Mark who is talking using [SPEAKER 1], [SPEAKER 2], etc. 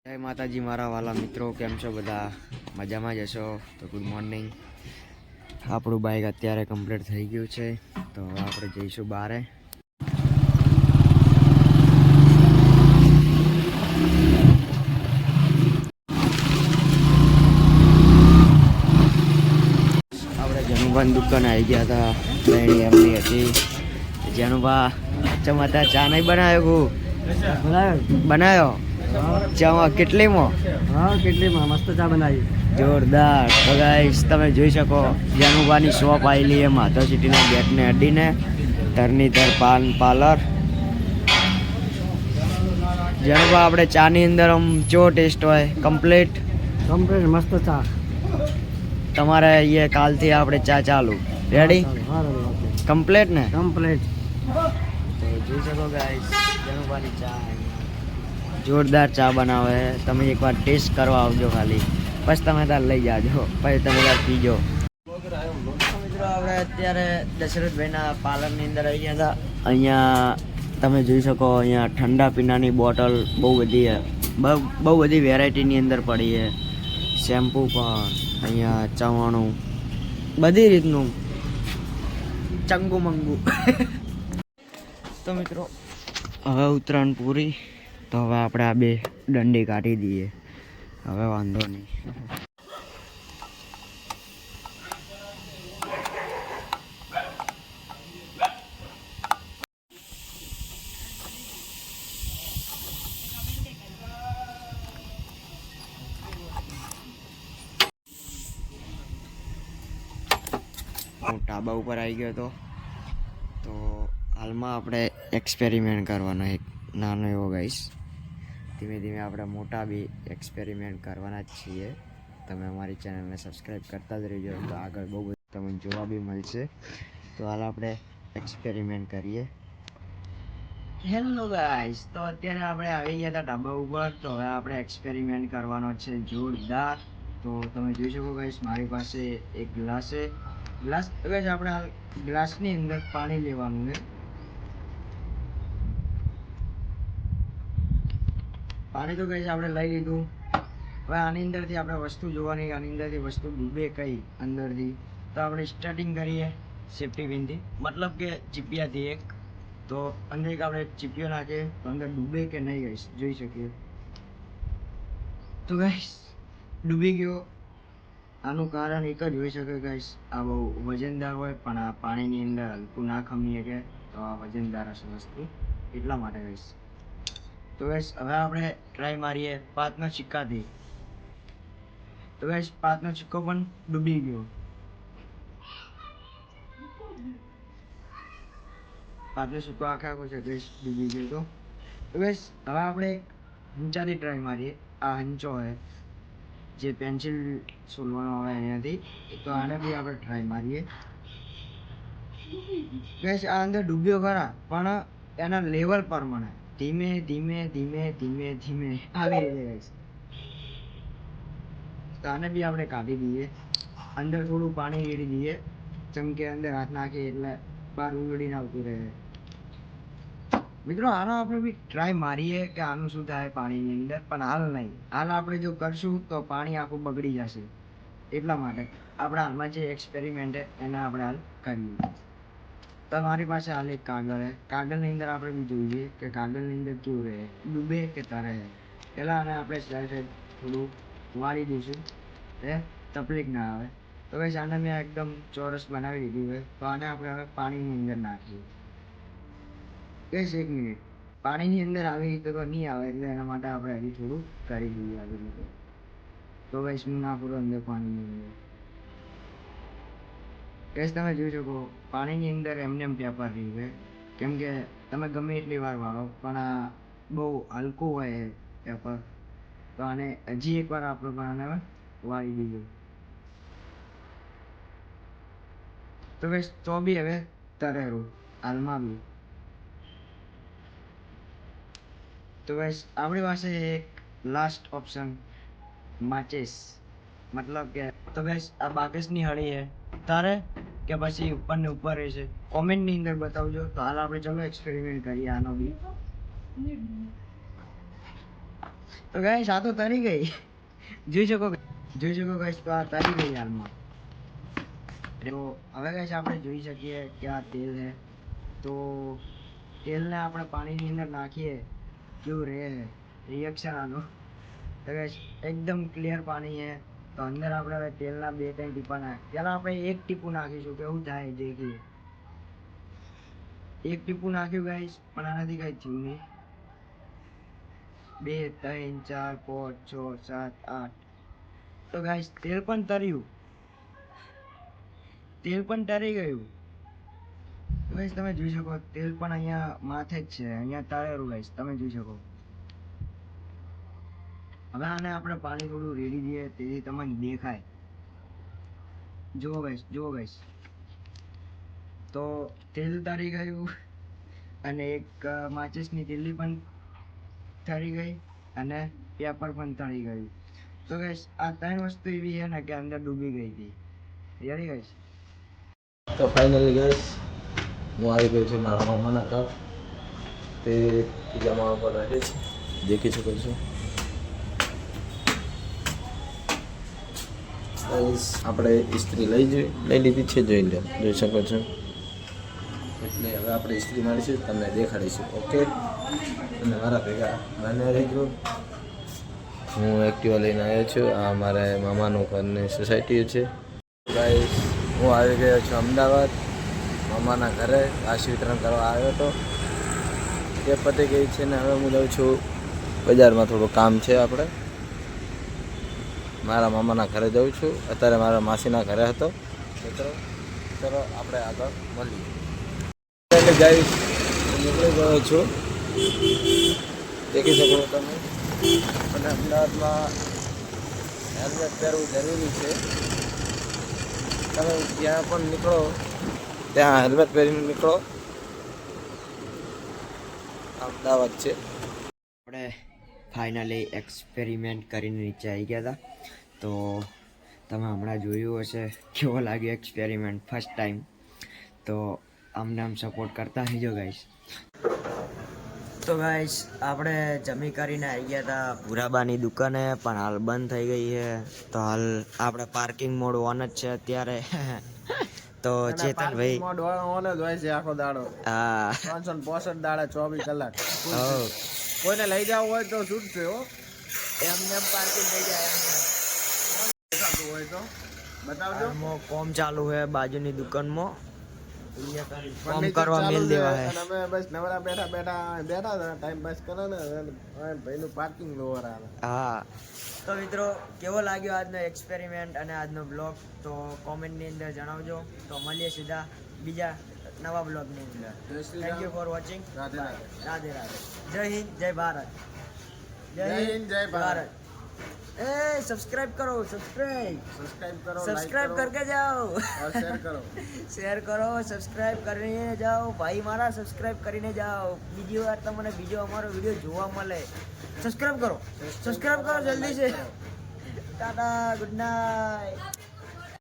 [SPEAKER 1] જય માતાજી મારા વાલા મિત્રો, કેમ છો બધા? મજામાં જ હશો તો ગુડ મોર્નિંગ. આપણું બાઇક અત્યારે કમ્પ્લીટ થઈ ગયું છે, તો હવે આપણે જઈશું બારે. આપણે જનુભાની દુકાન આવી ગયા હતા, બેણી એમની હતી. જનુભા ચમતા ચા નહીં બનાવ્યો? બનાવ્યો ચા કેટલીમાં?
[SPEAKER 2] હા, કેટલીમાં મસ્ત ચા બનાવી,
[SPEAKER 1] જોરદાર. તો ગાઈસ તમે જોઈ શકો જાનુભાની શોપ આવેલી છે માધવ સિટીના ગેટને અડીને, ધરણીધર પાન પાર્લર. જાનુભા આપણે ચાની અંદર આમ ચો ટેસ્ટ હોય? કમ્પ્લીટ
[SPEAKER 2] મસ્ત ચા.
[SPEAKER 1] તમારે અહીંયા કાલથી આપણે ચા ચાલુ. રેડી? કમ્પ્લીટ ને?
[SPEAKER 2] કમ્પ્લીટ.
[SPEAKER 1] તો જોઈ શકો ગાઈસ જાનુભાની ચા જોરદાર ચા બનાવે. તમે એકવાર ટેસ્ટ કરવા આવજો ખાલી, પછી તમે તાર લઈ જાજો, પછી તમે તાર પીજો. મિત્રો આપણે અત્યારે દશરથભાઈના પાર્લરની અંદર આવી ગયા હતા. અહીંયા તમે જોઈ શકો અહીંયા ઠંડા પીણાની બોટલ બહુ બધી છે, બહુ બધી વેરાયટીની અંદર પડી છે. શેમ્પૂ પણ અહીંયા, ચવાણું, બધી રીતનું ચંગુ મંગુ. તો મિત્રો હવે ઉત્તરાયણ પૂરી, તો હવે આપણે આ બે દંડી કાઢી દઈએ, હવે વાંધો નહીં. હું ઢાબા ઉપર આવી ગયો હતો, તો હાલમાં આપણે એક્સપેરિમેન્ટ કરવાનો એક નાનો એવો ગાઈસ. ધીમે ધીમે આપણે મોટા બી એક્સપેરિમેન્ટ કરવાના જ છીએ. તમે અમારી ચેનલને સબસ્ક્રાઈબ કરતા જ રહેજો, તો આગળ બહુ બધું તમને જોવા બી મળશે. તો હાલ આપણે એક્સપેરિમેન્ટ કરીએ. હેલો ગાઈસ, તો અત્યારે આપણે આવી ગયા હતા ઢાબા ઉપર, તો હવે આપણે એક્સપેરિમેન્ટ કરવાનો છે જોરદાર. તો તમે જોઈ શકો ગાઈસ મારી પાસે એક ગ્લાસ છે. ગ્લાસ ગાઈસ આપણે હાલ ગ્લાસની અંદર પાણી લેવાનું છે. પાણી તો ગાઈસ આપણે લઈ લીધું. હવે આની અંદરથી આપણે વસ્તુ જોવાની, આની અંદરથી વસ્તુ ડૂબે કઈ અંદરથી, તો આપણે સ્ટાર્ટિંગ કરીએ સેફ્ટી પિનથી, મતલબ કે ચીપિયાથી એક. તો અંદર એક આપણે ચીપિયો નાખીએ તો અંદર ડૂબે કે નહીં ગાઈસ જોઈ શકીએ. તો ગાઈસ ડૂબી ગયો. આનું કારણ એક જ હોઈ શકે ગાઈસ, આ બહુ વજનદાર હોય, પણ આ પાણીની અંદર હલકું ના ખમી શકે, તો આ વજનદાર હશે વસ્તુ, એટલા માટે ગાઈસ. તો ગાઈસ હવે આપણે ટ્રાય મારીએ પાંચનો સિક્કાથી. તો ગાઈસ પાંચનો સિક્કો પણ ડૂબી ગયો. પાંચનો સિક્કો આખો છે ગાઈસ ડૂબી ગયો. તો ગાઈસ હવે આપણે એક હંચાથી ટ્રાય મારીએ. આ હંચો હોય જે પેન્સિલ સોલવાનો આવે એનાથી, તો આને બી આપણે ટ્રાય મારીએ. ગાઈસ આ અંદર ડૂબ્યો ખરા, પણ એના લેવલ પ્રમાણે ધીમે ધીમે ધીમે ધીમે ધીમે આવી રીતે ગાઈસ. તો આને બી આપણે કાઢી દઈએ, અંદર થોડું પાણી રેડી દઈએ, જેમ કે અંદર હાથ નાખીએ એટલે બહાર ઉગડીને આવતું રહે. મિત્રો આનો આપણે બી ટ્રાય મારીએ કે આનું શું થાય પાણીની અંદર, પણ હાલ નહીં. હાલ આપણે જો કરશું તો પાણી આખું બગડી જશે, એટલા માટે આપણે હાલમાં જે એક્સપેરિમેન્ટ એને આપણે હાલ કરીએ. તો મારી પાસે હાલ એક કાગળ છે, કાગળની અંદર આપણે બી જોઈએ કે કાગળની અંદર કેવું રહે, ડૂબે કે તરે. પહેલાં આને આપણે સાઈડ થોડું વાળી દઈશું, એ તકલીફ ના આવે. તો બસ આને મેં એકદમ ચોરસ બનાવી દીધું છે, તો આને આપણે હવે પાણીની અંદર નાખીએ. બસ 1 મિનિટ. પાણીની અંદર આવી રીતે તો નહીં આવે, એટલે એના માટે આપણે હજી થોડું કરી દઈએ આવી રીતે. તો બસ હું નાખું તો અંદર પાણીની અંદર. ગેસ તમે જોઈ શકો પાણીની અંદર એમને એમ પેપર રહ્યું છે, કેમ કે તમે ગમે એટલી વાર વાળો પણ આ બહુ હલકું હોય પેપર. તો આને હજી એકવાર આપણે આને વાળી દીધું. તો બસ તો બી હવે તરેરું હાલમાં બી. તો બસ આપણી પાસે એક લાસ્ટ ઓપ્શન માચિસ, મતલબ કે તો બસ આ બાકસની હળી છે તારે કે પછી ઉપર ને ઉપર રહેશે, કોમેન્ટની અંદર બતાવજો. તો હાલ આપણે ચલો એક્સપેરિમેન્ટ કરીએ આનો બી. તો ગાઈસ આ તો તરી ગઈ, જોઈ શકો ગાઈસ, તો આ તરી ગઈ હાલમાં. તો હવે ગાઈસ આપણે જોઈ શકીએ કે આ તેલ છે, તો તેલને આપણે પાણીની અંદર નાખીએ કેવું રહે રિએક્શન આનું. તો ગાઈસ એકદમ ક્લિયર પાણી છે. તો અંદર આપણે હવે તેલના 2-3 ટીપા પહેલાં આપણે 1 ટીપું નાખીશું કેવું થાય દેખીએ. 1 ટીપું નાખ્યું ગાઈસ, પણ આનાથી કાંઈ થયું નહીં. 2, 3, 4, 5, 6, 7, 8. તો ગાઈસ તેલ પણ તરી ગયું. ગાઈસ તમે જોઈ શકો તેલ પણ અહીંયા માથે જ છે, અહીંયા તળેલું ગાઈસ તમે જોઈ શકો. હવે આને આપણે પાણી થોડું રેડી દઈએ તેથી તમને દેખાય. જુઓ ગાઈસ, તો તેલ તરી ગયું અને એક માચિસની તીલી પણ તરી ગઈ અને પેપર પણ તળી ગયું. તો ગાઈસ આ 3 વસ્તુ એવી છે ને કે અંદર ડૂબી ગઈ હતી. Really guys.
[SPEAKER 3] તો ફાઇનલી ગાઈસ હું આવી ગયો છું મારા મામાના ઘર. તે બીજા મામા પર રહે છે, દેખી શકો છો. ગાઈસ આપણે ઇસ્ત્રી લઈ લીધી છે, જોઈ શકો છો. એટલે હવે આપણે ઇસ્ત્રી મારીશું, તમને દેખાડીશું. ઓકે, અને મારા ભેગા મને રહેજો. હું એક્ટિવા લઈને આવ્યો છું. આ મારા મામાનું ઘરની સોસાયટી છે. ગાઈસ હું આવી ગયો છું અમદાવાદ મામાના ઘરે. રાશિ વિતરણ કરવા આવ્યો હતો, તે પતી ગઈ છે ને હવે હું જાઉં છું બજારમાં. થોડું કામ છે આપણે, મારા મામાના ઘરે જાઉં છું. અત્યારે મારા માસીના ઘરે હતો. ચલો આપણે આગળ મળીએ. ગાઈસ નીકળી ગયો છું, દેખી શકો તમે. અને અમદાવાદમાં હેલ્મેટ પહેરવું જરૂરી છે. તમે જ્યાં પણ નીકળો ત્યાં હેલ્મેટ પહેરીને નીકળો. અમદાવાદ છે.
[SPEAKER 1] આપણે ફાઇનલી એક્સપેરિમેન્ટ કરીને નીચે આવી ગયા હતા. તો તમે હમણાં જોયું હશે કેવો લાગ્યો એક્સપેરિમેન્ટ ફર્સ્ટ ટાઈમ. તો આમ સપોર્ટ કરતા રહીજો ગાઈસ. તો ગાઈસ આપણે જમી કરીને આવી ગયા હતા ભૂરાબાની દુકાને, પણ હાલ બંધ થઈ ગઈ છે. તો હાલ આપણે પાર્કિંગ મોડ ઓન જ છે અત્યારે. તો ચેતનભાઈ
[SPEAKER 3] મોડ ઓન જ હોય છે આખો દાડો.
[SPEAKER 1] હા
[SPEAKER 3] 365 દાડા 24 કલાક.
[SPEAKER 1] હવ.
[SPEAKER 3] કોઈને લઈ જવું હોય તો છૂટ છે. હો
[SPEAKER 1] એમને પાર્કિંગ થઈ જાય
[SPEAKER 3] દેખાતું હોય તો બતાવજો.
[SPEAKER 1] કોમ ચાલુ છે બાજુની દુકાનમાં, કોમ કરવા મેલ દેવા હે.
[SPEAKER 3] અને અમે બસ નવરા બેઠા હતા, ટાઈમ પાસ કરે ને ભાઈનું પાર્કિંગ લોવર આવે.
[SPEAKER 1] હા, તો મિત્રો કેવો લાગ્યો આજનો એક્સપેરિમેન્ટ અને આજનો બ્લોગ, તો કોમેન્ટની અંદર જણાવજો. તો મળીએ સીધા બીજા નવા બ્લોગની અંદર. Thank you for watching.
[SPEAKER 3] Radhe Radhe.
[SPEAKER 1] Radhe Radhe. જય હિન્દ, જય ભારત.
[SPEAKER 3] જય હિન્દ, જય ભારત.
[SPEAKER 1] ए सब्सक्राइब करो, सब्सक्राइब
[SPEAKER 3] करो,
[SPEAKER 1] सब्सक्राइब करके जाओ
[SPEAKER 3] और शेयर करो
[SPEAKER 1] सब्सक्राइब કરીને જાઓ ભાઈ મારા, સબસ્ક્રાઇબ કરીને જાઓ. બીજી વાર તમને બીજો અમારો વિડીયો જોવા મળે. સબસ્ક્રાઇબ કરો જલ્દી છે. Tata, good night.